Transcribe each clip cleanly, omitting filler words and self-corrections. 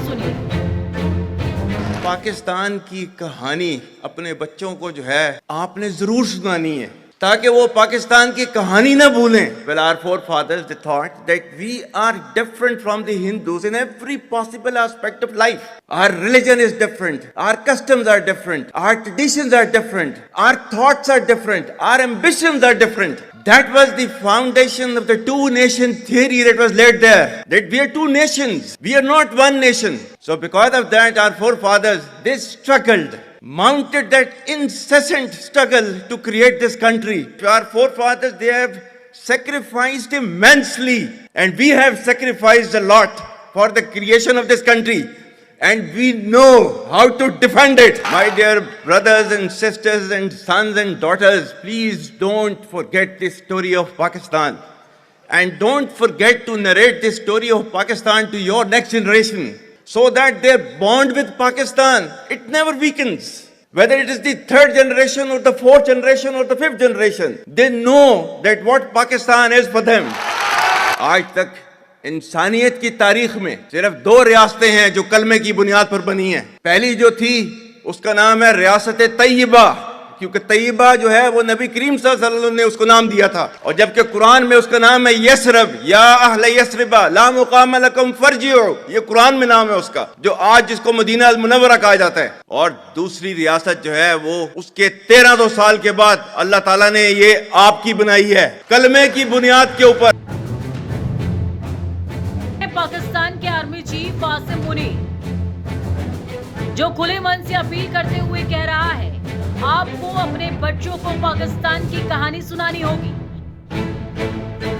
सुनिए। पाकिस्तान की कहानी अपने बच्चों को जो है आपने जरूर सुनानी है ताकि वो पाकिस्तान की कहानी ना भूलें। Well, our forefathers they thought that we are different from the Hindus in every possible aspect of life. Our religion is different, our customs are different, our traditions are different, our thoughts are different, our ambitions are different. That was the foundation of the two nation theory that was laid there. That we are two nations. We are not one nation. So because of that, our forefathers, they struggled, mounted that incessant struggle to create this country. Our forefathers, they have sacrificed immensely. And we have sacrificed a lot for the creation of this country. And we know how to defend it. My dear brothers and sisters and sons and daughters, please don't forget the story of Pakistan. And don't forget to narrate the story of Pakistan to your next generation so that their bond with Pakistan, it never weakens. Whether it is the third generation or the fourth generation or the fifth generation, they know that what Pakistan is for them. आज तक इंसानियत की तारीख में सिर्फ दो रियासतें हैं जो कलमे की बुनियाद पर बनी हैं। पहली जो थी उसका नाम है रियासत तैयबा, क्योंकि तैयबा जो है वो नबी करीम सल्लल्लाहु अलैहि वसल्लम ने उसको नाम दिया था। और जबकि कुरान में उसका नाम है यसरब, या अहले यसरबा ला मुकाम लकुम फरजिउ, ये कुरान में नाम है उसका, जो आज जिसको मदीना अल मुनव्वरा कहा जाता है। और दूसरी रियासत जो है वो उसके 1300 साल के बाद अल्लाह ताला ने ये आपकी बनाई है कलमे की बुनियाद के ऊपर। पाकिस्तान के आर्मी चीफ आसिम मुनीर, जो खुले मन से अपील करते हुए कह रहा है आपको अपने बच्चों को पाकिस्तान की कहानी सुनानी होगी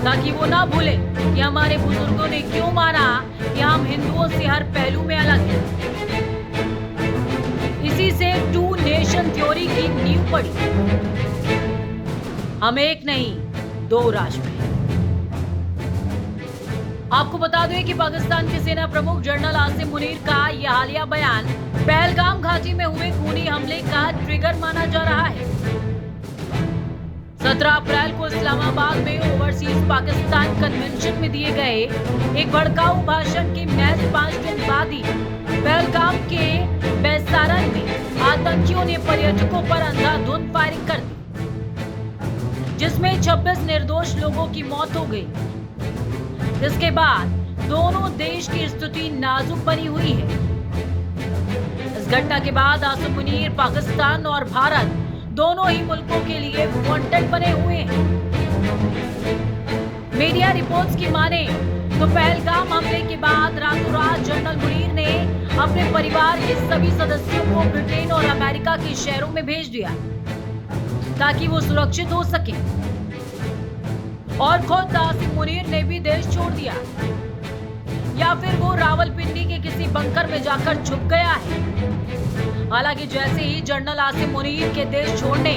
ताकि वो ना भूले कि हमारे बुजुर्गों ने क्यों माना कि हम हिंदुओं से हर पहलू में अलग हैं। इसी से टू नेशन थ्योरी की नींव पड़ी। हम एक नहीं, दो राष्ट्र हैं। आपको बता दें कि पाकिस्तान के सेना प्रमुख जनरल आसिम मुनीर का यह हालिया बयान पहलगाम घाटी में हुए खूनी हमले का ट्रिगर माना जा रहा है। 17 अप्रैल को इस्लामाबाद में ओवरसीज पाकिस्तान कन्वेंशन में दिए गए एक भड़काऊ भाषण के महज 5 दिन बाद ही पहलगाम के बैसारन में आतंकियों ने पर्यटकों पर अंधाधुंध फायरिंग कर दी, जिसमें 26 निर्दोष लोगों की मौत हो गई। जिसके बाद दोनों देश की स्थिति नाजुक बनी हुई है। इस घटना के बाद आसिम मुनीर पाकिस्तान और भारत दोनों ही मुल्कों के लिए वांटेड बने हुए हैं। मीडिया रिपोर्ट्स की माने तो पहलगाम हमले के बाद रातों रात जनरल मुनीर ने अपने परिवार के सभी सदस्यों को ब्रिटेन और अमेरिका के शहरों में भेज दिया ताकि वो सुरक्षित हो सके। और खुद आसिम मुनीर ने भी देश छोड़ दिया या फिर वो रावलपिंडी के किसी बंकर में जाकर छुप गया है। हालांकि जैसे ही जनरल आसिम मुनीर के देश छोड़ने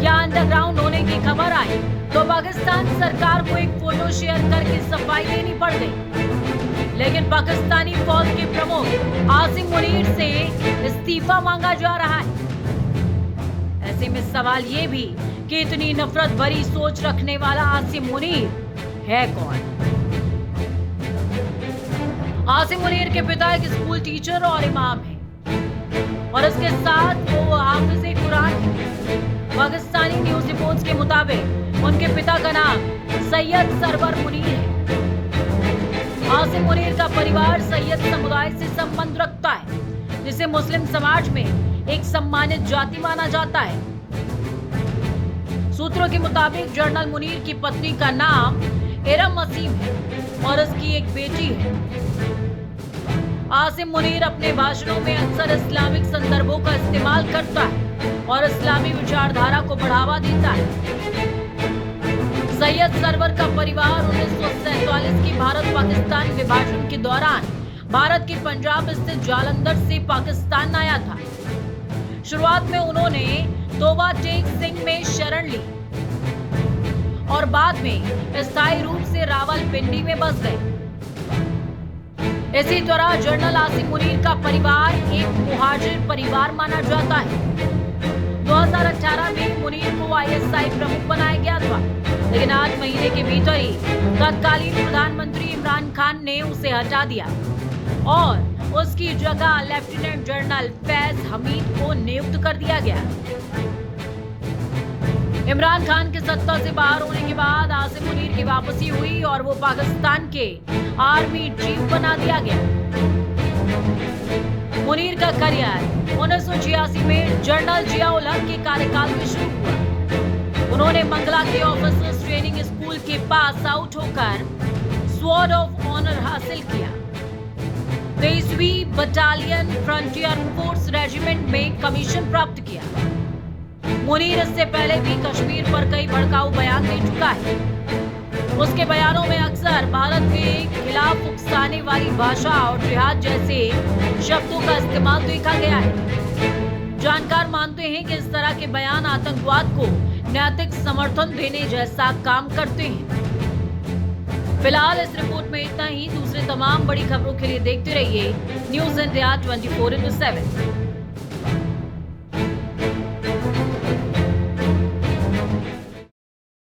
या अंडरग्राउंड होने की खबर आई तो पाकिस्तान सरकार को एक फोटो शेयर करके सफाई देनी पड़ गई। लेकिन पाकिस्तानी फौज के प्रमुख आसिम मुनीर से इस्तीफा मांगा जा रहा है। ऐसे में सवाल ये भी कि इतनी नफरत भरी सोच रखने वाला आसिम मुनीर है कौन? आसिम मुनीर के पिता एक स्कूल टीचर और इमाम हैं और इसके साथ वो हाफिज़े कुरान हैं। पाकिस्तानी न्यूज रिपोर्ट्स के मुताबिक उनके पिता का नाम सैयद सरवर मुनीर है। आसिम मुनीर का परिवार सैयद समुदाय से संबंध रखता है, जिसे मुस्लिम समाज में एक सम्मानित जाति माना जाता है। सूत्रों के मुताबिक जनरल मुनीर की पत्नी का नाम इरम असीम है और उसकी एक बेटी है। आसिम मुनीर अपने भाषणों में अक्सर इस्लामिक संदर्भों का इस्तेमाल करता है और इस्लामी विचारधारा को बढ़ावा देता है। सैयद सरवर का परिवार 1947 की भारत पाकिस्तान विभाजन के दौरान भारत के पंजाब स्थित जालंधर से पाकिस्तान आया था। शुरुआत में उन्होंने तोबा टेक सिंह में शरण ली और बाद में स्थायी रूप से रावलपिंडी में बस गए। इसी तरह जनरल आसिम मुनीर का परिवार एक मुहाजिर परिवार माना जाता है। 2018 में मुनीर को ISI प्रमुख बनाया गया था, लेकिन 8 महीने के भीतर ही तत्कालीन प्रधानमंत्री इमरान खान ने उसे हटा दिया और उसकी जगह लेफ्टिनेंट जनरल फैज हमीद को नियुक्त कर दिया गया। इमरान खान के सत्ता से बाहर होने के बाद आसिम मुनीर की वापसी हुई और वो पाकिस्तान के आर्मी चीफ बना दिया गया। मुनीर का करियर 1986 में जनरल जियाउल हक के कार्यकाल में शुरू हुआ। उन्होंने मंगला के ऑफिसर्स ट्रेनिंग स्कूल के पास आउट होकर स्वॉर्ड ऑफ ऑनर हासिल किया। 23वीं बटालियन फ्रंटियर फोर्स रेजिमेंट में कमीशन प्राप्त किया। मुनीर इससे पहले भी कश्मीर पर कई भड़काऊ बयान दे चुका है। उसके बयानों में अक्सर भारत के खिलाफ उकसाने वाली भाषा और जिहाद जैसे शब्दों का इस्तेमाल देखा गया है। जानकार मानते हैं कि इस तरह के बयान आतंकवाद को नैतिक समर्थन देने जैसा काम करते हैं। फिलहाल इस रिपोर्ट में इतना ही। दूसरे तमाम बड़ी खबरों के लिए देखते रहिए न्यूज़ इंडिया 24/7।